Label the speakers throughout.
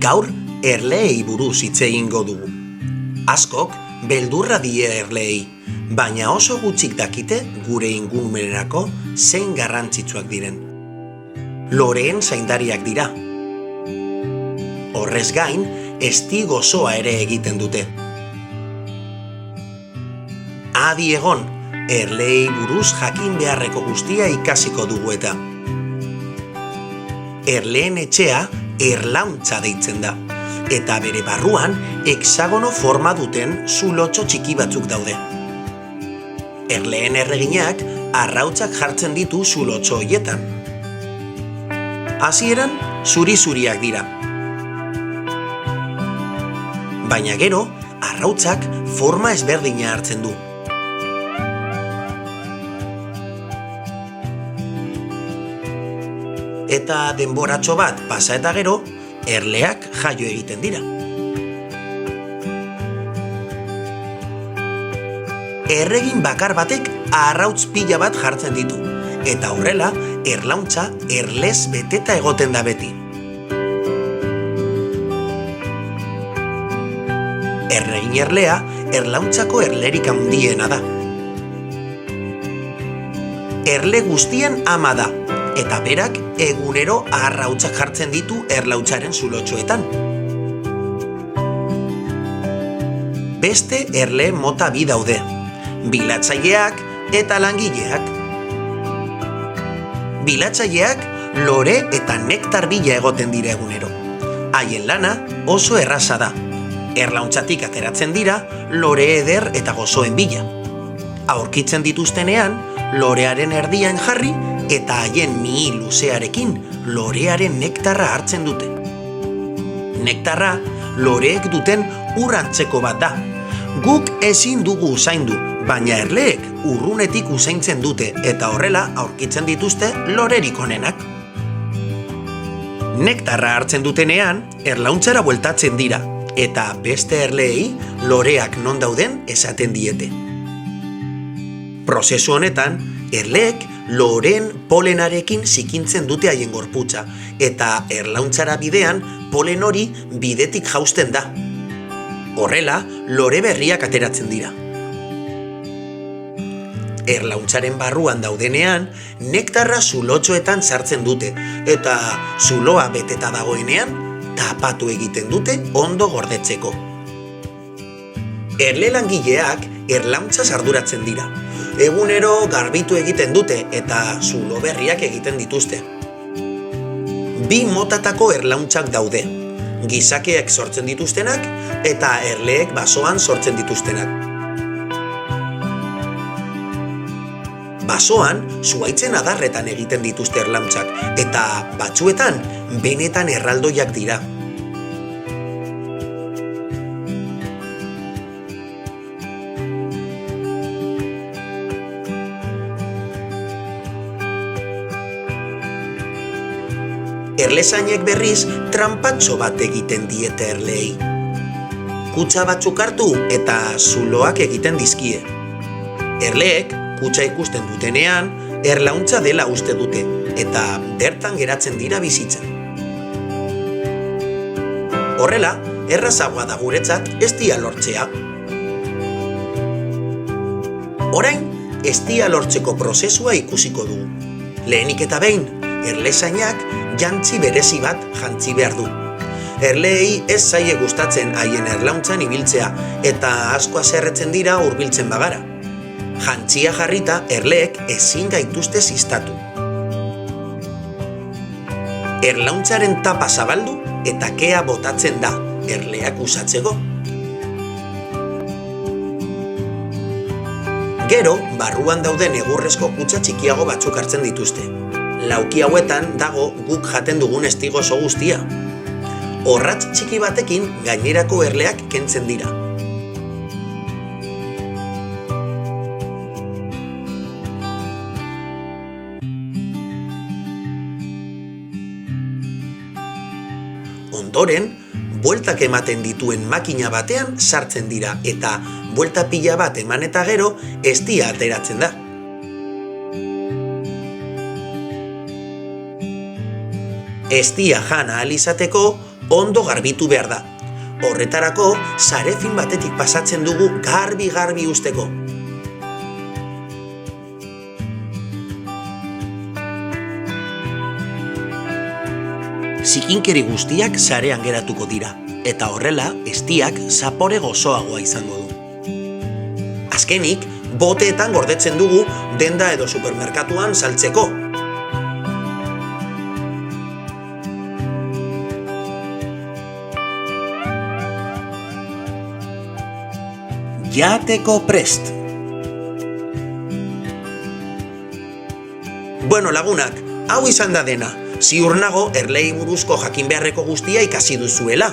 Speaker 1: Gaur, erleei buruz hitz egingo dugu. Askok, beldurra die erleei, baina oso gutxik dakite gure ingurumenerako zein garrantzitsuak diren. Loreen zaindariak dira. Horrez gain, ezti gozoa ere egiten dute. Adi egon, erleei buruz jakin beharreko guztia ikasiko dugu eta. Erleen etxea erlauntza deitzen da, eta bere barruan hexagono forma duten zulotxo txiki batzuk daude. Erleen erreginak arrautzak jartzen ditu zulotxo hoietan. Hasieran zuri-zuriak dira. Baina gero, arrautzak forma ezberdina hartzen du. Eta denboratxo bat pasa eta gero, erleak jaio egiten dira. Erregin bakar batek arrautz pila bat jartzen ditu, eta horrela, erlauntza erlez beteta egoten da beti. Erregin erlea, erlauntzako erlerik handiena da. Erle guztien ama da, eta berak egunero arrautzak jartzen ditu erlautzaren zulotxoetan. Beste erle mota bi daude, bilatzaileak eta langileak. Bilatzaileak lore eta nektar bila egoten dira egunero. Haien lana oso erraza da. Erlauntzatik ateratzen dira lore eder eta gozoen bila. Aurkitzen dituztenean, lorearen erdian jarri eta haien mihi luzearekin lorearen nektarra hartzen dute. Nektarra loreek duten urrantzeko bat da. Guk ezin dugu usaindu, baina erleek urrunetik usaintzen dute eta horrela aurkitzen dituzte lorerik onenak. Nektarra hartzen dutenean, erlauntzara bueltatzen dira eta beste erleei loreak non dauden esaten diete. Prozesu honetan, erleek loreen polenarekin zikintzen dute haien gorputza, eta erlauntzara bidean polen hori bidetik jausten da. Horrela, lore berriak ateratzen dira. Erlauntzaren barruan daudenean, nektarra zulotxoetan sartzen dute, eta zuloa beteta dagoenean, tapatu egiten dute ondo gordetzeko. Erle langileak erlauntzaz arduratzen dira. Egunero garbitu egiten dute eta zulo berriak egiten dituzte. Bi motatako erlauntzak daude, gizakeek sortzen dituztenak eta erleek basoan sortzen dituztenak. Basoan, zuhaitzen adarretan egiten dituzte erlauntzak eta batzuetan benetan erraldoiak dira. Erlezainek berriz tranpatxo bat egiten diete erleei. Kutxa batzuk hartu eta zuloak egiten dizkie. Erleek kutxa ikusten dutenean erlauntza dela uste dute eta bertan geratzen dira bizitzen. Horrela, errazagoa da guretzat eztia lortzea. Orain, eztia lortzeko prozesua ikusiko dugu. Lehenik eta behin, erlezainak jantzi berezi bat jantzi behar du. Erleei ez zaie gustatzen haien erlauntzan ibiltzea eta asko haserretzen dira hurbiltzen bagara. Jantzia jarrita erleek ezin gaituzte ziztatu. Erlauntzaren tapa zabaldu eta kea botatzen da erleak usatzeko. Gero, barruan dauden egurrezko kutxa txikiago batzuk hartzen dituzte. Lauki hauetan dago guk jaten dugun estigo oso guztia. Orratz txiki batekin gainerako erleak kentzen dira. Ondoren, bueltak ematen dituen makina batean sartzen dira eta buelta pila bat eman eta gero eztia ateratzen da. Eztia jan ahal izateko ondo garbitu behar da. Horretarako, sare fin batetik pasatzen dugu garbi usteko. Zikinkeri guztiak sarean geratuko dira, eta horrela eztiak zapore gozoagoa izango du. Azkenik, boteetan gordetzen dugu denda edo supermerkatuan saltzeko. Jateko prest! Bueno, lagunak, hau izan da dena. Ziur nago erlei buruzko jakin beharreko guztia ikasi duzuela.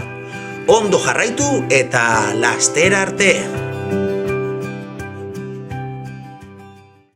Speaker 1: Ondo jarraitu eta lastera arte!